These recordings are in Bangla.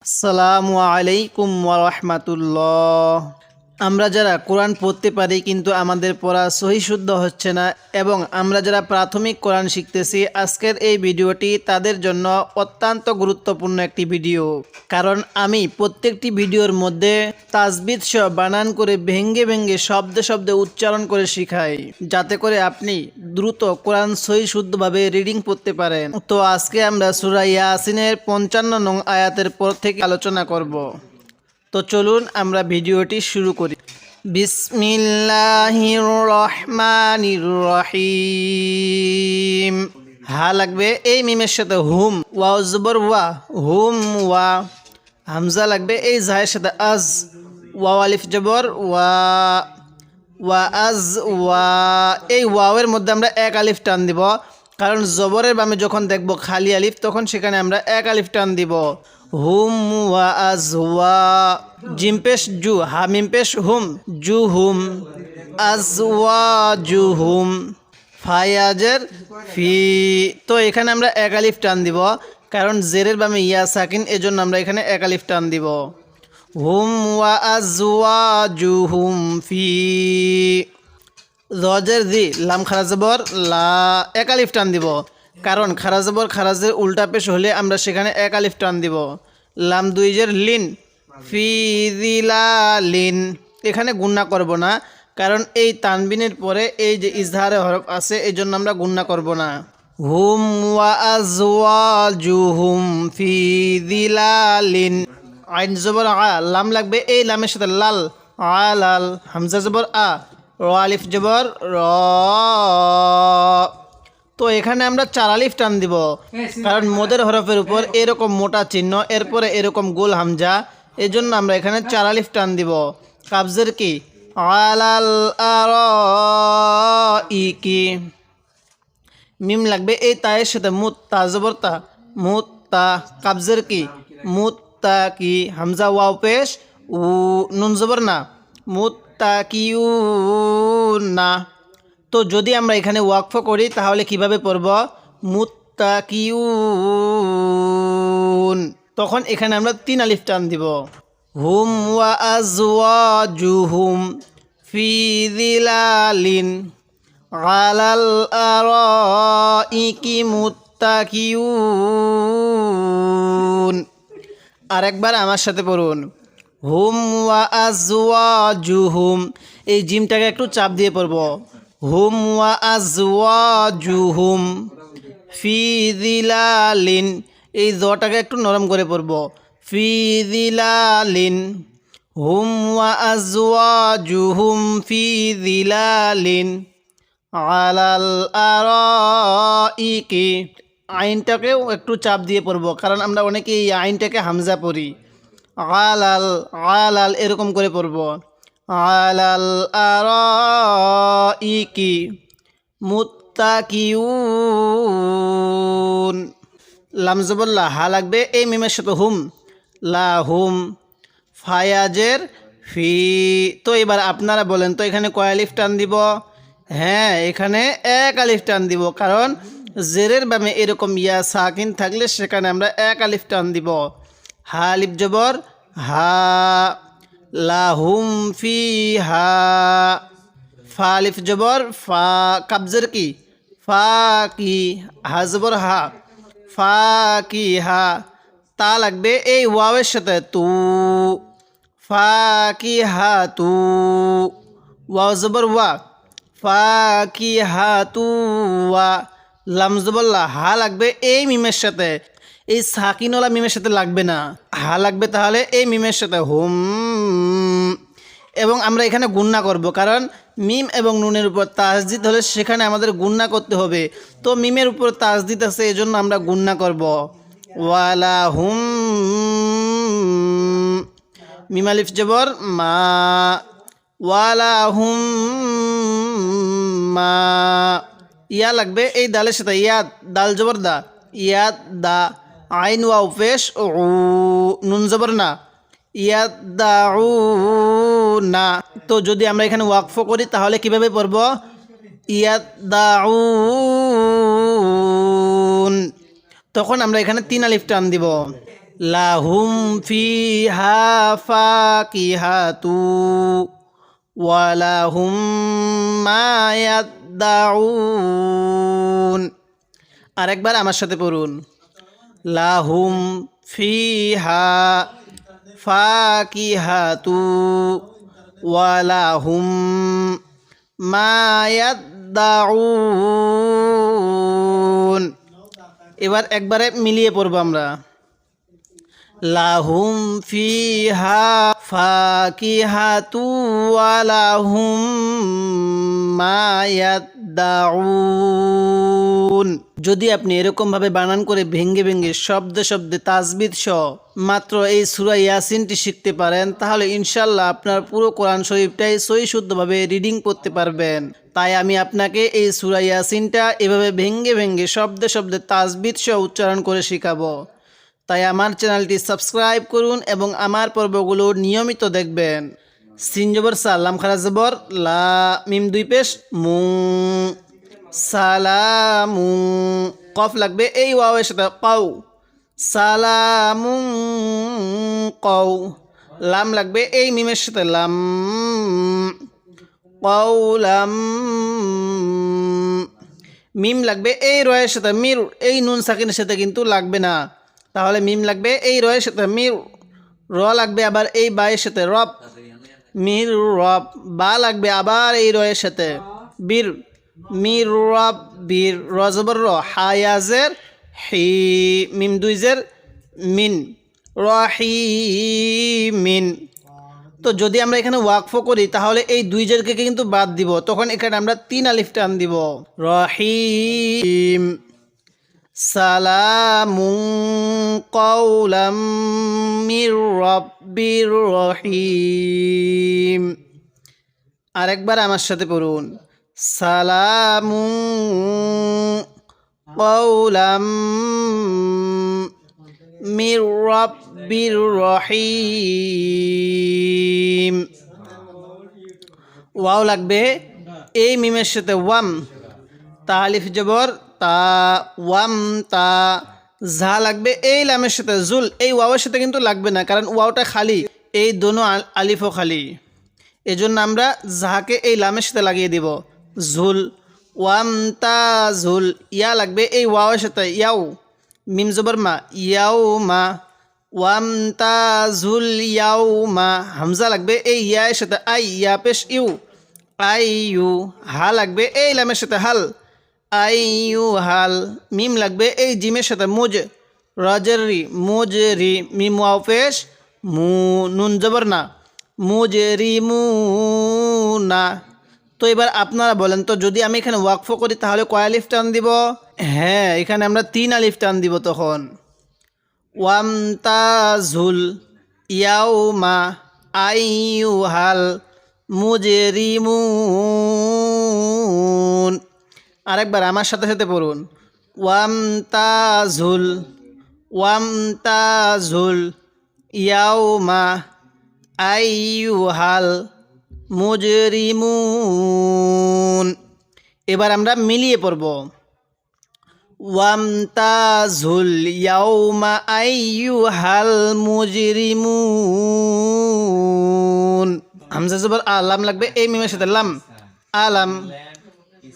আসসালামু আলাইকুম ওয়া রাহমাতুল্লাহ। আমরা যারা কোরআন পড়তে পারি কিন্তু আমাদের পড়া সহি শুদ্ধ হচ্ছে না এবং আমরা যারা প্রাথমিক কোরআন শিখতেছি, আজকের এই ভিডিওটি তাদের জন্য অত্যন্ত গুরুত্বপূর্ণ একটি ভিডিও। কারণ আমি প্রত্যেকটি ভিডিওর মধ্যে তাজবিদ সহ বানান করে ভেঙ্গে ভেঙ্গে শব্দে শব্দে উচ্চারণ করে শিখাই, যাতে করে আপনি দ্রুত কোরআন সহি শুদ্ধভাবে রিডিং পড়তে পারেন। তো আজকে আমরা সূরা ইয়াসিনের 55 নং আয়াতের পর থেকে আলোচনা করব। তো চলুন আমরা ভিডিওটি শুরু করি। বিসমিল্লাহির রহমানির রহিম। হা লাগবে এই মিমের সাথে হুম, ওয়া জবর ওয়া, হুম ওয়া। হামজা লাগবে এই জাহের সাথে আজ, ওয়া আলিফ জবর ওয়া, ওয়া আজ ওয়া। এই ওয়াওয়ের মধ্যে আমরা এক আলিফ টান দিব, কারণ জবরের বামে যখন দেখব খালি আলিফ তখন সেখানে আমরা এক আলিফ টান দিব। হুম ওয়া আজ ওয়া। জিম পেশ জু, হা মিম পেশ হুম, জু হুম। আজ ওয়া জু হুম। ফায়াজের ফি। তো এখানে আমরা এক আলিফ টান দিব, কারণ জেরের বামে ইয়া সাকিন, এজন্য আমরা এখানে এক আলিফ টান দিব। হুম ওয়া আজ ওয়া জু হুম ফি। জজের জি, লাম খারাজবর লা, এক আলিফ টান দিব, কারণ খারাজবর খারাজের উল্টা পেশ হলে আমরা সেখানে এক আলিফ টান দিব। লাম দুইজের লিন, ফি দিলা লিন। এখানে গুণনা করব না, কারণ এই তানবিনের পরে এই যে ইজহারে হরফ আছে, এই জন্য আমরা গুণনা করব না। হুম ওয়া আজওয়াজুহুম ফি দিলালিন। আইন জবর আ, লাম লাগবে এই লামের সাথে লাল, আলাল। হামজা জবর আ, র আলিফ জবর র। তো এখানে আমরা চার আলিফ টান দিব, কারণ মদের হরফের উপর এরকম মোটা চিহ্ন, এরপরে এরকম গোল হামজা, এই জন্য আমরা এখানে চার আলিফ টান দিব। কাবজের কি, আলাল আর কি। মিম লাগবে এই তায়ের সাথে মুত, তা জবর তা, মুত তা। কাবজের কি, মুত্তা কি। হামজা ওয়াও পেশ উ, নুন জবর না, মুত্তা কিউ না। তো যদি আমরা এখানে ওয়াকফ করি তাহলে কিভাবে পড়ব, মুত্তা কিউ। তখন এখানে আমরা তিন আলিফ টান দিব। হুম ওয়া আজওয়াজুহুম ফি দিলালিন আলাল আরাইকি মুত্তাকিউন। আরেকবার আমার সাথে পড়ুন, হুম ওয়া আজওয়াজুহুম। এই জিমটাকে একটু চাপ দিয়ে পড়ব। হুম ওয়া আজওয়াজুহুম ফি দিলালিন। এই জটাকে একটু নরম করে পড়ব, ফি দিলালিন। হুম ওয়া আজওয়াজুহুম ফি দিলালিন আলাল আরাইকি। আইনটাকেও একটু চাপ দিয়ে পড়ব, কারণ আমরা অনেকে এই আইনটাকে হামজা পড়ি। আলাল, আলাল এরকম করে পড়ব। আলাল আরাইকি মুত্তাকিউন। লাম জবর লা, হা লাগবে এই মিমের সাথে হুম, লা হুম। ফায়াজের ফি। তো এবার আপনারা বলেন তো এখানে কয় আলিফ টান দিব? হ্যাঁ, এখানে এক আলিফ টান দিব, কারণ জেরের বামে এরকম ইয়া সাকিন থাকলে সেখানে আমরা এক আলিফ টান দিব। হা আলিফ জবর হা, লাহুম ফি হা। ফা আলিফ জবর ফা। কাবজের কি, ফা কি। হা জবর হা, ফা কি হা। তা লাগবে এই ওয়াওয়ের সাথে তু, ফা কি হা তু। ওয়াও জবর ওয়া, ফা কি হা তু ওয়া। লাম জবর লা, হা লাগবে এই মিমের সাথে, এই সাকিনওয়ালা মিমের সাথে লাগবে না। হা লাগবে তাহলে এই মিমের সাথে হুম। এবং আমরা এখানে গুণনা করব, কারণ মিম এবং নুনের উপর তাসদিদ হলে সেখানে আমাদের গুণনা করতে হবে। তো মিমের উপর তাসদিদ আছে, এজন্য আমরা গুণনা করব। ওয়ালা হুম, মিম আলিফ জবর মা, ওয়ালা হুম মা। ইয়া লাগবে এই দালের সাথে ইয়াদ, দাল জবর দা, ইয়াদ দা। আইন ওয়াও পেশ উ, নুন জবর না, ইয়াদ দাউ না। তো যদি আমরা এখানে ওয়াকফ করি তাহলে কিভাবে পড়ব, ইয়াদ দাউন। তখন আমরা এখানে তিন আলিফ টান দিব। লাহুম ফিহা ফাকিহাতু ওয়া লাহুম মা ইয়াদদাউন। আরেকবার আমার সাথে পড়ুন, লাহুম ফিহা ফাকিহাতু ওয়া লাহুম মা ইয়াদদাউন। এবার একবারে মিলিয়ে পড়ব আমরা, লাহুম ফিহা ফাকিহাতু ওয়া লাহুম মা ইয়াদদাউন। যদি আপনি এরকমভাবে বানান করে ভেঙ্গে ভেঙ্গে শব্দে শব্দে তাজবিদ সহ মাত্র এই সূরা ইয়াসিনটি শিখতে পারেন, তাহলে ইনশাল্লাহ আপনার পুরো কোরআন শরীফটাই সহি শুদ্ধভাবে রিডিং করতে পারবেন। তাই আমি আপনাকে এই সূরা ইয়াসিনটা এভাবে ভেঙ্গে ভেঙ্গে শব্দে শব্দে তাজবিদ সহ উচ্চারণ করে শেখাবো। তাই আমার চ্যানেলটি সাবস্ক্রাইব করুন এবং আমার পর্বগুলো নিয়মিত দেখবেন। সিন জবর সা, লাম খারা জবর লা, মিম দুই পেশ মু, সালামু। কফ লাগবে এই ওয়াওয়ের সাথে কাউ, সালামু কাউ। লাম লাগবে এই মিমের সাথে লাম, কাউলাম। মিম লাগবে এই রয়ের সাথে মির, এই নুন সাকিনের সাথে কিন্তু লাগবে না, তাহলে মিম লাগবে এই রয়ের সাথে মির। র লাগবে আবার এই বায়ের সাথে রব, মির রব। বা লাগবে আবার এই রয়ের সাথে বীর, মির রব বীর। র জবর র, হায়াজের হি, মিম দুই জের মিন, রহিমিন। তো যদি আমরা এখানে ওয়াকফ করি তাহলে এই দুই জেরকে কিন্তু বাদ দিব, তখন এখানে আমরা 3 আলিফ টান দিব। রহিম, সালামুন কাওলাম মির রাব্বির রহিম। আরেকবার আমার সাথে পড়ুন, সালামুন কাওলাম মির রাব্বির রহিম। ওয়াও লাগবে এই মিমের সাথে ওয়াম, তা আলিফ জবর তা, ওয়াম তা। ঝা লাগবে এই লামের সাথে জুল, এই ওয়াওয়ের সাথে কিন্তু লাগবে না, কারণ ওয়াওটা খালি, এই দোনো আলিফও খালি। এজন্য আমরা ঝাকে এই লামের সাথে লাগিয়ে দিব, ঝুল। ওয়াম তা ঝুল। ইয়া লাগবে এই ওয়াওয়ের সাথে ইয়াও, মিম জবর মা, ইয়াও মা। ওয়াম তা ঝুল ইয়াও মা। হামজা লাগবে এই ইয়ার সাথে আই, ইয়া পেশ ইউ, আই ইউ। হা লাগবে এই লামের সাথে হাল, আই ইউ হাল। মিম লাগবে এই জিমের সাথে মুজ, রজের রি, মুজ রি। মিম ওয়াও পেশ মু, নুন জবর না, মুজ রি মু না। তো এবার আপনারা বলেন তো, যদি আমি এখানে ওয়াকফ করি তাহলে কয় আলিফ টান দিব? হ্যাঁ, এখানে আমরা 3 আলিফ টান দিব তখন। ওয়াম তা ঝুল ইয়াও মা আই ইউ হাল মুজরিমুন। আরেকবার আমার সাথে সাথে পড়ুন, ওয়াম তা ঝুল, ওয়াম তা ঝুল ইয়াও মা আই ইউ হাল মুজরিমুন। এবার আমরা মিলিয়ে পড়ব, ওয়ামতাজুল ইয়াউমা আইয়ুহাল মুজরিমুন। হামজা জবর আলাম লাগবে এই মিমের সাথে লাম, আলাম।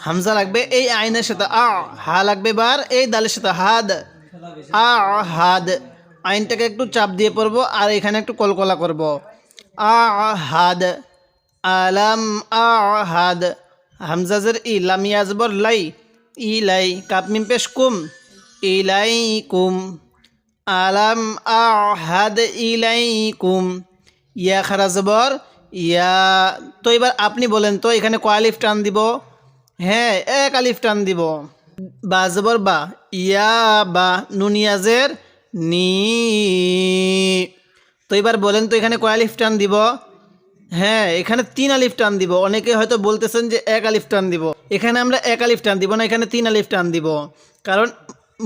হামজা লাগবে এই আইনের সাথে আ, হা লাগবে বার এই দালের সাথে হাদ, আ হাদ। আইনটাকে একটু চাপ দিয়ে পড়বো আর এখানে একটু কলকলা করব, আ হাদ, আলাম আ হাদ। হামজাজের ই, লাম ইয়াজবর লাই, ইলাই, কাপ মিম পেশ কুম, ইলাইকুম। আলাম আহাদ ইলাইকুম। ইয়া খারা জবর ইয়া। তো এবার আপনি বলেন তো এখানে কয় আলিফ টান দিব? হ্যাঁ, 1 আলিফ টান দিব। বা জবর বা, ইয়া বা, নুনিয়াজের নি। তো এবার বলেন তো এখানে কয় আলিফ টান দিব? হ্যাঁ, এখানে 3 আলিফ টান দিব। অনেকে হয়তো বলতেছেন যে 1 আলিফ টান দিব, এখানে আমরা 1 আলিফ টান দিব না, এখানে 3 আলিফ টান দিব। কারণ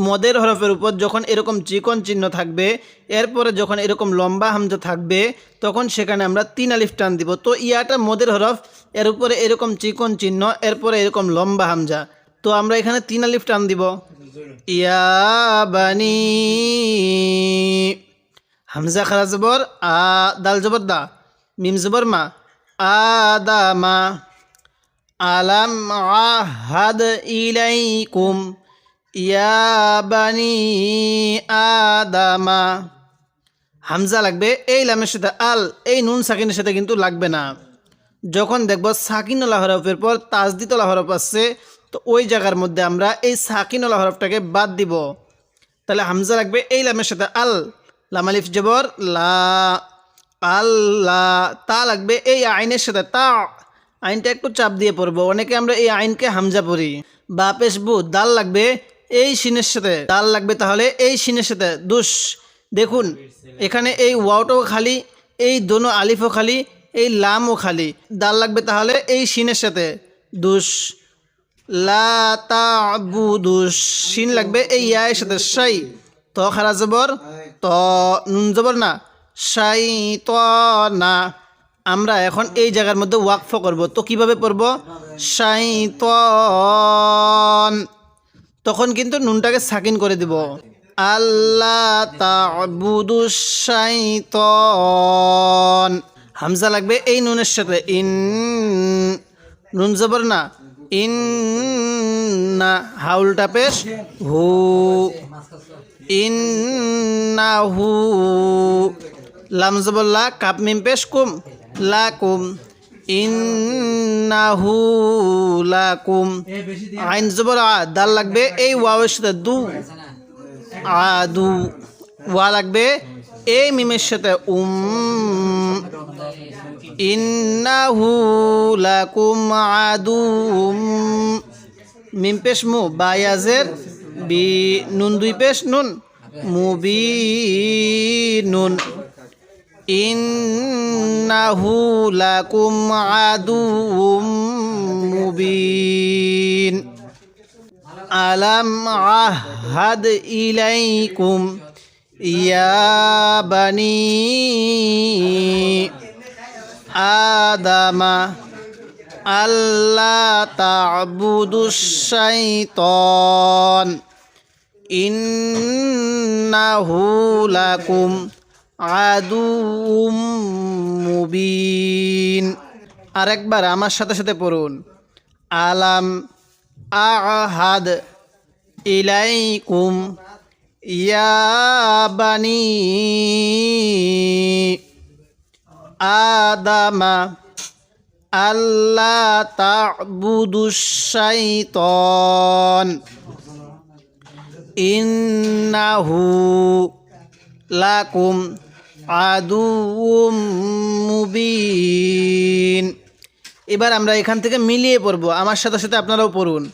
মদের হরফের উপর যখন এরকম চিকন চিহ্ন থাকবে, এরপরে যখন এরকম লম্বা হামজা থাকবে, তখন সেখানে আমরা 3 আলিফ টান দিব। তো ইয়াটা মদের হরফ, এর উপরে এরকম চিকন চিহ্ন, এরপরে এরকম লম্বা হামজা, তো আমরা এখানে 3 আলিফ টান দিব। ইয়া বানি, হামজা খারা জবর আ, দাল জবর দা, মিম জবর মা, আদামা। আলাম আহাদ ইলাইকুম ইয়া বানি আদামা। হামজা লাগবে এই লামের সাথে, আল এই নুন সাকিনের সাথে কিন্তু লাগবে না। যখন দেখব সাকিনওয়ালা হরফের পর তাজদিদওয়ালা হরফ আসছে, তো ওই জায়গার মধ্যে আমরা এই সাকিনওয়ালা হরফটাকে বাদ দিব। তাহলে হামজা লাগবে এই লামের সাথে, আল লাম আলিফ জবর লা, আল্লাহ। তা লাগবে এই আইনের সাথে, তা আইনটা একটু চাপ দিয়ে পড়বো, অনেকে আমরা এই আইনকে হামজা পড়ি। বা পেশ বু, দাল লাগবে এই সিনের সাথে, দাল লাগবে তাহলে এই সিনের সাথে, দুস। দেখুন এখানে এই ওয়াওটাও খালি, এই দোনো আলিফও খালি, এই লামও খালি, দাল লাগবে তাহলে এই সিনের সাথে, দুস। লা তা'বুদুস, শিন লাগবে এই ইয়ায়ের সাথে, শাই। ত খারা জবর ত, নুন জবর না, শাই ত না। আমরা এখন এই জায়গার মধ্যে ওয়াকফ করব, তো কিভাবে পড়ব? শাইতান, তখন কিন্তু নুনটাকে সাকিন করে দিব। আল্লাহ তা'বুদুস শাইতান, হামজা লাগবে এই নুনের সাথে, ইন, নুন জবর না, ইন না, হাউলটা পেশ হু, ইন্নাহু। লাম জবর লা, কাপ মিম পেশ কুম, লাকুম, ইন্নাহু লাকুম। আইন জবর আ, দাল লাগবে এই ওয়াওয়ের সাথে, দু, আদু। ওয়া লাগবে এই মিমের সাথে, ইন্নাহু লাকুম আদুম। মিম পেশ মু, বায়াজের বি, নুন দুই পেশ নুন, মুবিনুন। ইন্নাহু লাকুম আদুউম মুবিন। আলাম আহাদ ইলাইকুম ইয়া বানি আদামা আল্লাহ তা'বুদুস শাইতান ইন্নাহু লাকুম আদুউম মুবিন। আরেকবার আমার সাথে সাথে পড়ুন, আলাম আহাদ ইলাইকুম ইয়া বানি আদামা আল্লাহ তা'বুদুস শাইতান ইন্নাহু লাকুম আদুউম মুবিন। এবার আমরা এখান থেকে মিলিয়ে পড়ব, আমার সাথে সাথে আপনারাও পড়ুন।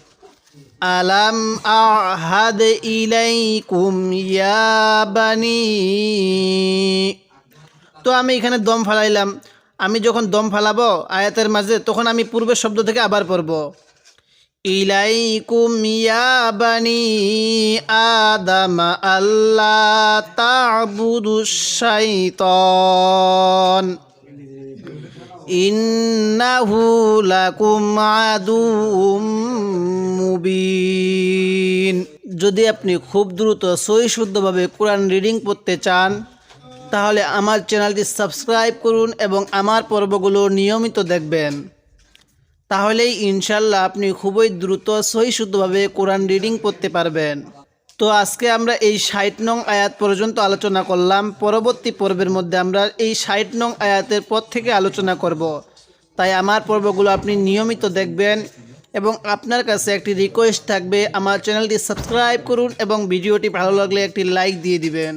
আলাম আহাদ ইলাইকুম ইয়া বানি। তো আমি এখানে দম ফালাইলাম, আমি যখন দম ফালাবো আয়াতের মাঝে, তখন আমি পূর্বের শব্দ থেকে আবার পড়ব, ইলাইকুম ইয়া বানি আদম আল্লাহ তা'বুদুস শাইতান ইন্নাহু লাকুম আদুউম মুবিন। যদি আপনি খুব দ্রুত সহি শুদ্ধভাবে কোরআন রিডিং পড়তে চান, তাহলে আমার চ্যানেলটি সাবস্ক্রাইব করুন এবং আমার পর্বগুলো নিয়মিত দেখবেন, তাহলেই ইনশাল্লাহ আপনি খুবই দ্রুত সহি শুদ্ধভাবে কোরআন রিডিং পড়তে পারবেন। তো আজকে আমরা এই ৬০ নং আয়াত পর্যন্ত আলোচনা করলাম। পরবর্তী পর্বের মধ্যে আমরা এই ৬০ নং আয়াতের পর থেকে আলোচনা করব। তাই আমার পর্বগুলো আপনি নিয়মিত দেখবেন এবং আপনার কাছে একটি রিকোয়েস্ট থাকবে, আমার চ্যানেলটি সাবস্ক্রাইব করুন এবং ভিডিওটি ভালো লাগলে একটি লাইক দিয়ে দিবেন।